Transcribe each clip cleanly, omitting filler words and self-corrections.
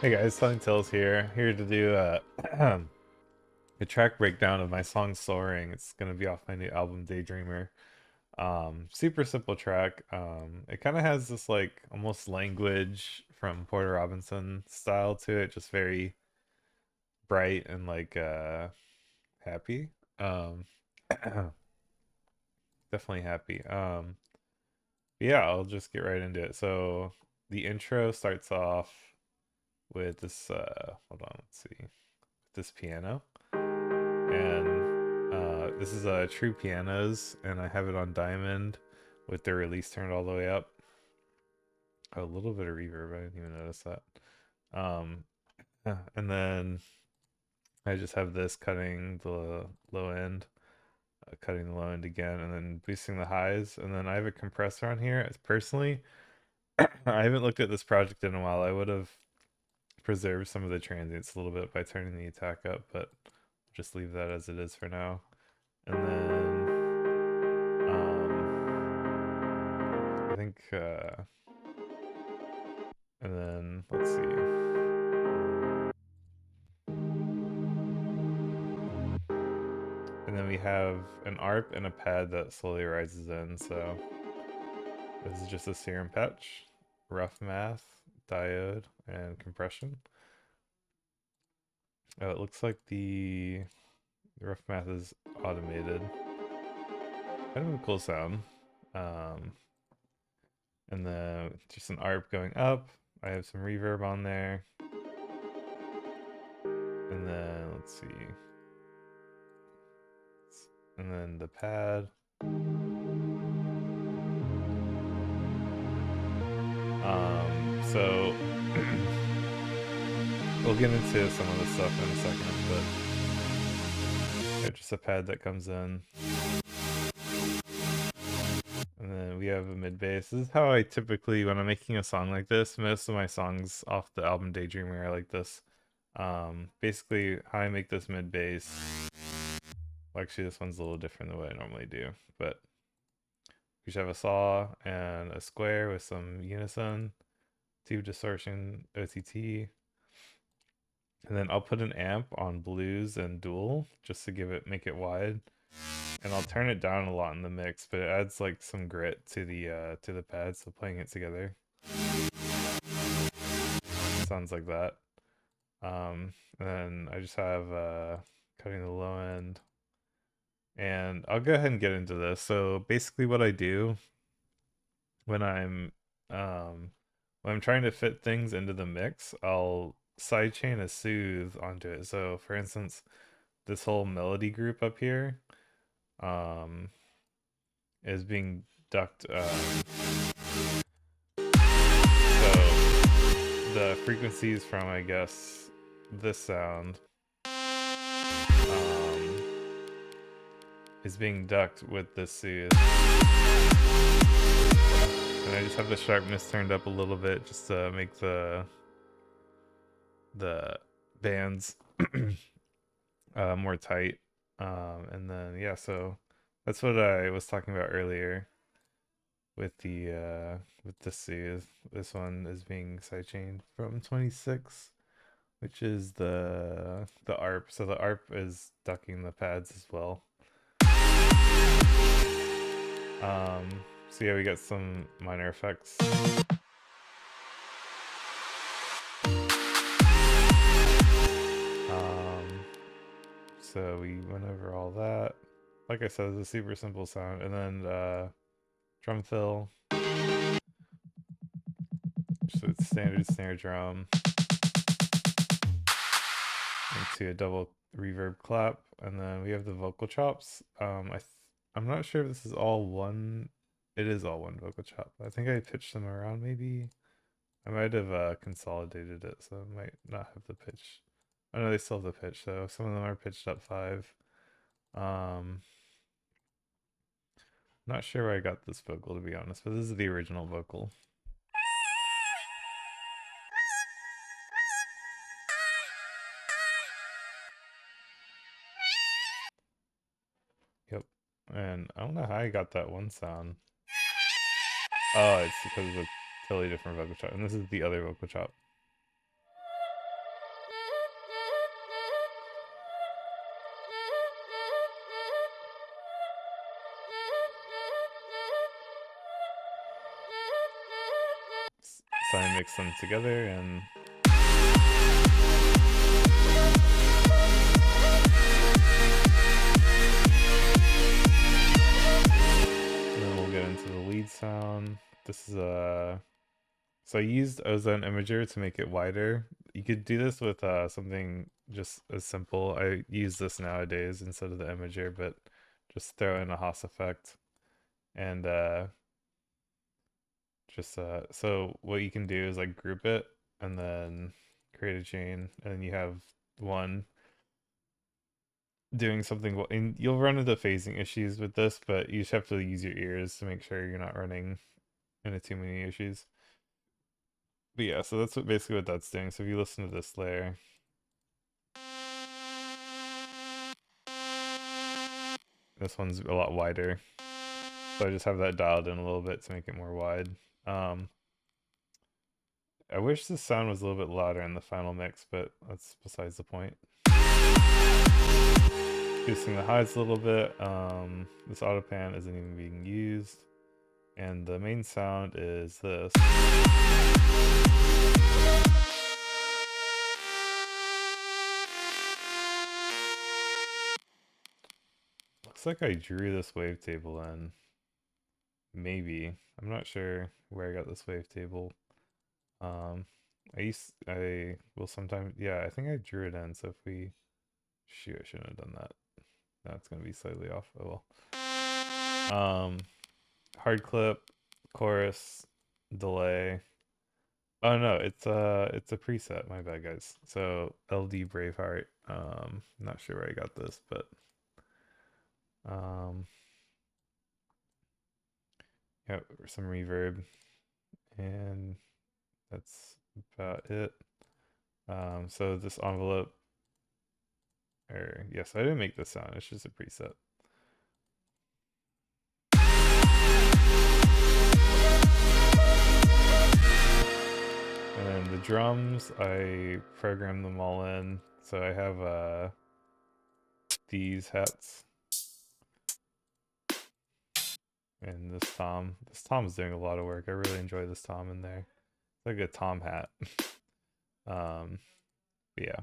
Hey guys, Selling Tales here to do a track breakdown of my song Soaring. It's gonna be off my new album Daydreamer. Super simple track. It kind of has this like almost language from Porter Robinson style to it, just very bright and like happy. Um, definitely happy. Yeah, I'll just get right into it. So the intro starts off with this hold on, let's see, this piano. And this is True Pianos, and I have it on Diamond with the release turned all the way up. Oh, a little bit of reverb, I didn't even notice that. Um, and then I just have this cutting the low end, cutting the low end again, and then boosting the highs. And then I have a compressor on here. It's personally, I haven't looked at this project in a while. I would have preserved some of the transients a little bit by turning the attack up, but just leave that as it is for now. And then I think, and then let's see. And then we have an ARP and a pad that slowly rises in. So this is just a serum patch, rough math, diode, and compression. Oh, it looks like the rough math is automated. Kind of a cool sound. Um, and then just an ARP going up. I have some reverb on there. And then let's see. And then the pad. So we'll get into some of the stuff in a second, but yeah, just a pad that comes in. And then we have a mid bass. This is how I typically, when I'm making a song like this, most of my songs off the album Daydreamer are like this. Basically, how I make this mid bass. Well, actually, this one's a little different than what I normally do, but we should have a saw and a square with some unison, tube distortion, OTT. And then I'll put an amp on blues and dual just to make it wide. And I'll turn it down a lot in the mix, but it adds like some grit to the pad, so playing it together sounds like that. And then I just have cutting the low end. And I'll go ahead and get into this. So basically what I do when I'm um when I'm trying to fit things into the mix, I'll sidechain a soothe onto it. So for instance, this whole melody group up here um is being ducked. So the frequencies from, I guess, this sound um, is being ducked with this soothe. And I just have the sharpness turned up a little bit just to make the bands more tight. And then yeah, so that's what I was talking about earlier with the soothe. This one is being sidechained from 26, which is the ARP. So the ARP is ducking the pads as well. Um, so yeah, we got some minor effects. So we went over all that. Like I said, it's a super simple sound. And then drum fill. So it's standard snare drum into a double reverb clap. And then we have the vocal chops. I'm not sure if this is all one. It is all one vocal chop. I think I pitched them around maybe. I might have consolidated it, so it might not have the pitch. Oh no, they still have the pitch, so some of them are pitched up 5. Um, Not sure where I got this vocal to be honest, but this is the original vocal. Yep. And I don't know how I got that one sound. Oh, it's because of a totally different vocal chop. And this is the other vocal chop. So I mix them together and then we'll get into the lead sound. This is a so I used Ozone Imager to make it wider. You could do this with something just as simple. I use this nowadays instead of the Imager, but just throw in a Haas effect and just so what you can do is like group it and then create a chain, and then you have one doing something and you'll run into phasing issues with this, but you just have to use your ears to make sure you're not running into too many issues. But yeah, so that's basically what that's doing. So if you listen to this layer, this one's a lot wider. So I just have that dialed in a little bit to make it more wide. Um, I wish the sound was a little bit louder in the final mix, but that's besides the point. Boosting the highs a little bit. This auto pan isn't even being used. And the main sound is this. Looks like I drew this wavetable in. Maybe. I'm not sure where I got this wavetable. I will sometimes, yeah, I think I drew it in. So if we, shoot, I shouldn't have done that. That's gonna be slightly off. Oh well. Hard clip, chorus, delay. Oh no, it's a preset. My bad, guys. So LD Braveheart. Not sure where I got this, but um, yeah, some reverb, and that's about it. So this envelope, or yes, I didn't make this sound. It's just a preset. And then the drums, I programmed them all in. So I have these hats and this tom. This tom is doing a lot of work. I really enjoy this tom in there. It's like a tom hat. um, yeah.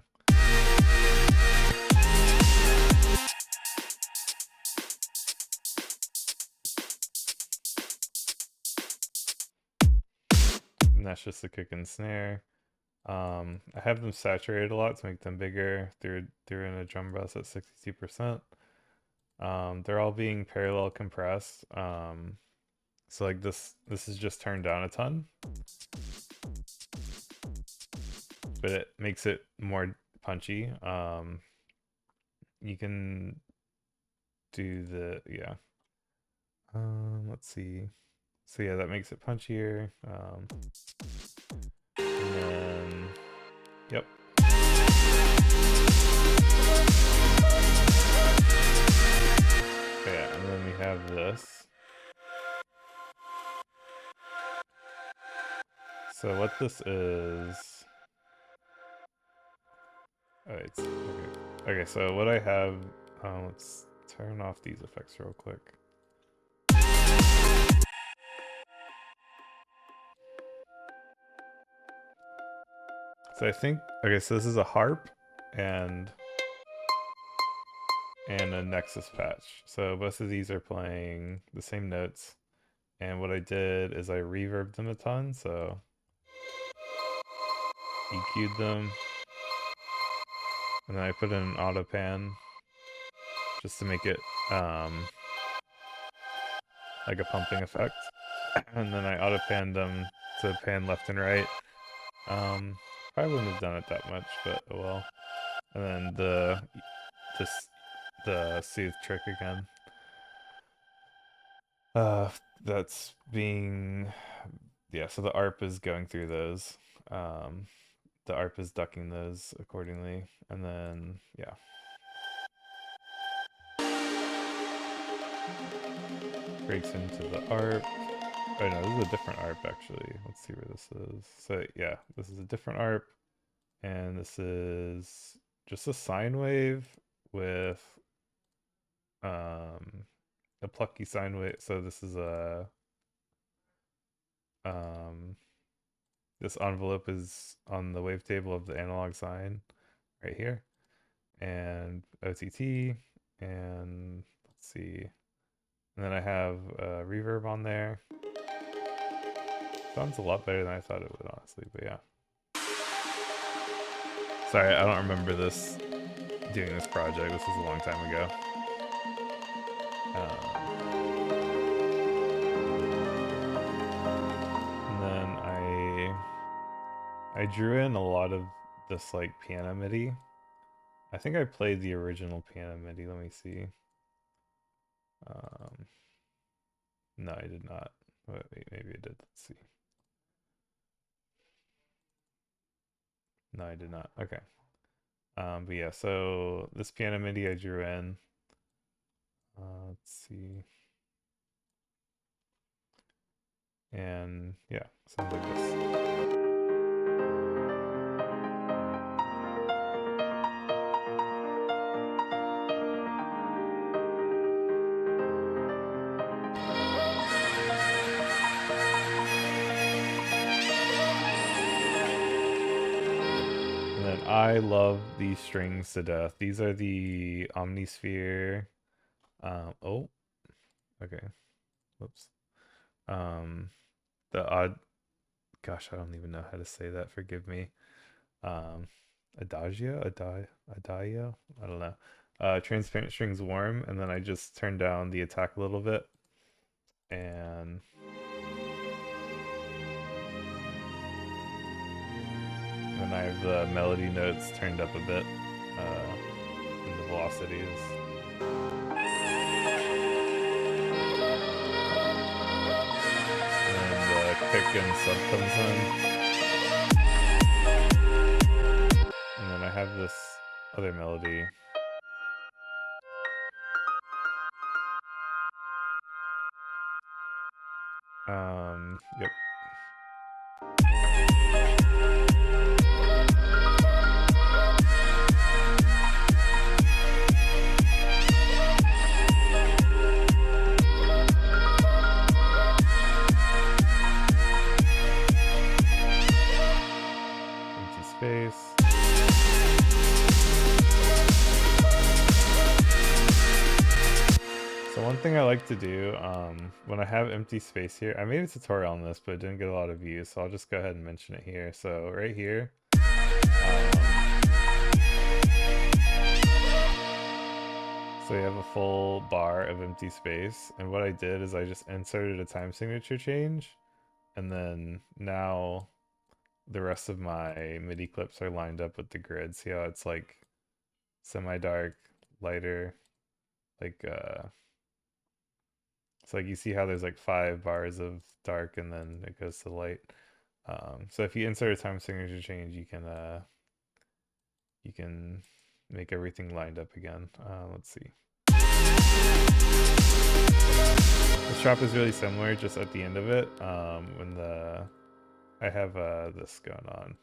And that's just the kick and snare. I have them saturated a lot to make them bigger. They're in a drum bus at 62%. They're all being parallel compressed. So like this is just turned down a ton, but it makes it more punchy. You can do the yeah. Let's see. So yeah, that makes it punchier. And then yep. Yeah, and then we have this. So what this is. Alright, okay, so what I have, let's turn off these effects real quick. So I think, okay, so this is a harp and a Nexus patch. So both of these are playing the same notes. And what I did is I reverbed them a ton, so EQ'd them. And then I put in an auto pan just to make it like a pumping effect. And then I auto panned them to pan left and right. Probably wouldn't have done it that much, but oh well. And then the soothe trick again. That's being yeah, so the ARP is going through those. The ARP is ducking those accordingly, and then yeah. Breaks into the ARP. Oh no, this is a different ARP actually. Let's see where this is. So yeah, this is a different ARP, and this is just a sine wave with a plucky sine wave. So this is a um this envelope is on the wavetable of the analog sign right here, and OTT, and let's see, and then I have reverb on there. Sounds a lot better than I thought it would, honestly, but yeah. Sorry, I don't remember this, doing this project. This was a long time ago. And then I drew in a lot of this like piano MIDI. I think I played the original piano MIDI. Let me see. No, I did not. Wait, maybe I did. Let's see. No, I did not. Okay. But yeah, so this piano MIDI I drew in. Let's see. And yeah, sounds like this. And then I love these strings to death. These are the Omnisphere. Oh, okay. Whoops. The odd, gosh, I don't even know how to say that. Forgive me. Adagio, adagio. I don't know. Transparent strings warm, and then I just turn down the attack a little bit, and then I have the melody notes turned up a bit, and the velocities. Pick and sub comes in, and then I have this other melody. Yep. Empty space. So one thing I like to do, when I have empty space here, I made a tutorial on this, but it didn't get a lot of views, so I'll just go ahead and mention it here. So right here, so you have a full bar of empty space, and what I did is I just inserted a time signature change, and then now the rest of my MIDI clips are lined up with the grid. See how it's like semi-dark, lighter, like it's like you see how there's like 5 bars of dark and then it goes to light. So if you insert a time signature change, you can make everything lined up again. Let's see. This drop is really similar, just at the end of it, when I have this going on.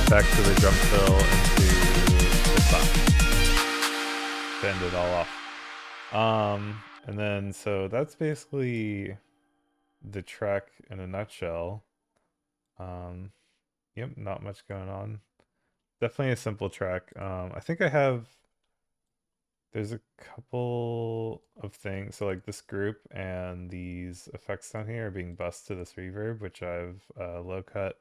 Back to the drum fill into the stop to end it all off. And then so that's basically the track in a nutshell. Yep, not much going on. Definitely a simple track. I think there's a couple of things. So like this group and these effects down here are being bussed to this reverb, which I've low cut.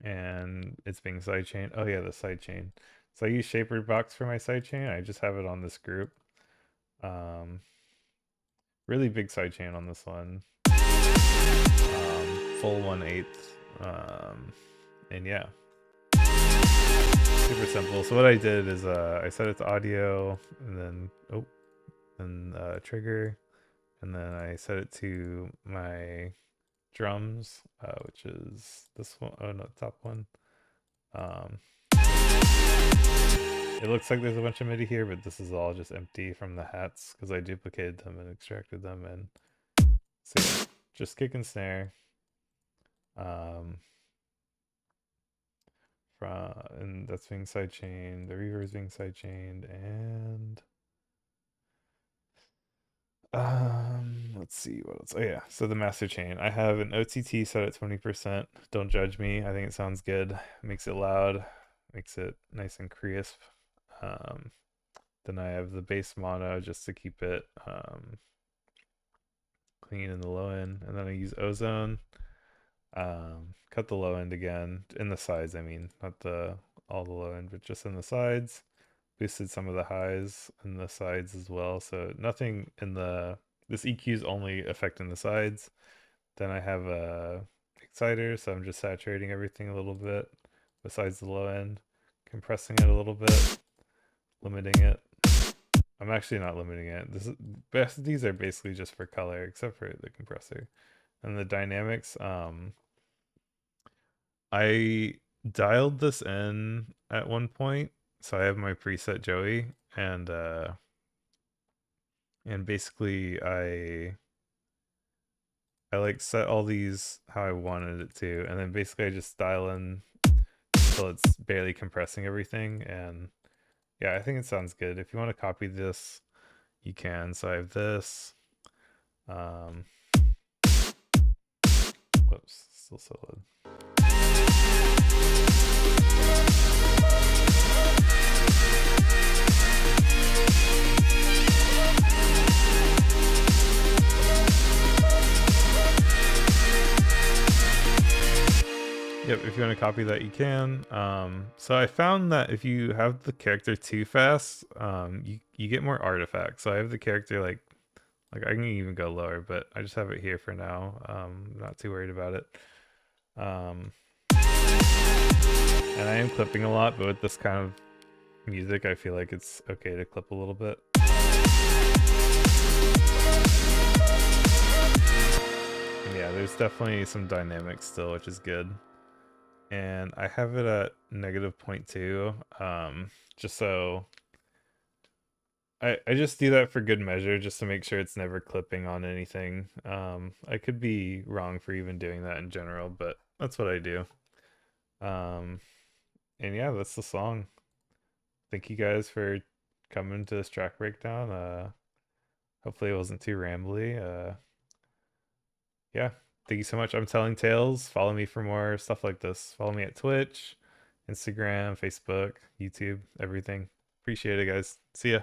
And it's being sidechained. Oh yeah, the sidechain. So I use Shaper Box for my sidechain. I just have it on this group. Really big sidechain on this one. Full 1/8. And yeah. Super simple. So what I did is I set it to audio and then trigger, and then I set it to my drums, which is this one. Oh no, top one. Um, it looks like there's a bunch of MIDI here, but this is all just empty from the hats because I duplicated them and extracted them. And so yeah, just kick and snare. Um, and that's being sidechained. The reverb is being sidechained, and let's see what else. Oh yeah, so the master chain. I have an OTT set at 20%. Don't judge me. I think it sounds good. Makes it loud, makes it nice and crisp. Um, then I have the bass mono just to keep it clean in the low end, and then I use ozone. Cut the low end again in the sides. I mean, not the all the low end, but just in the sides. Boosted some of the highs in the sides as well. So nothing in the this EQ is only affecting the sides. Then I have a exciter, so I'm just saturating everything a little bit besides the low end, compressing it a little bit, limiting it. I'm actually not limiting it. These are basically just for color, except for the compressor. And the dynamics, I dialed this in at one point, so I have my preset Joey, and basically I like set all these how I wanted it to, and then basically I just dial in until it's barely compressing everything, and yeah, I think it sounds good. If you want to copy this, you can. So I have this. Um, whoops, still solid. Yep, if you want to copy that, you can. So I found that if you have the character too fast, you get more artifacts. So I have the character like I can even go lower, but I just have it here for now. Not too worried about it. And I am clipping a lot, but with this kind of music, I feel like it's okay to clip a little bit. And yeah, there's definitely some dynamics still, which is good. And I have it at -0.2, just so I just do that for good measure, just to make sure it's never clipping on anything. I could be wrong for even doing that in general, but that's what I do. And yeah, that's the song. Thank you guys for coming to this track breakdown. Hopefully it wasn't too rambly. Yeah, thank you so much. I'm telling tales. Follow me for more stuff like this. Follow me at Twitch, Instagram, Facebook, YouTube, everything. Appreciate it, guys. See ya.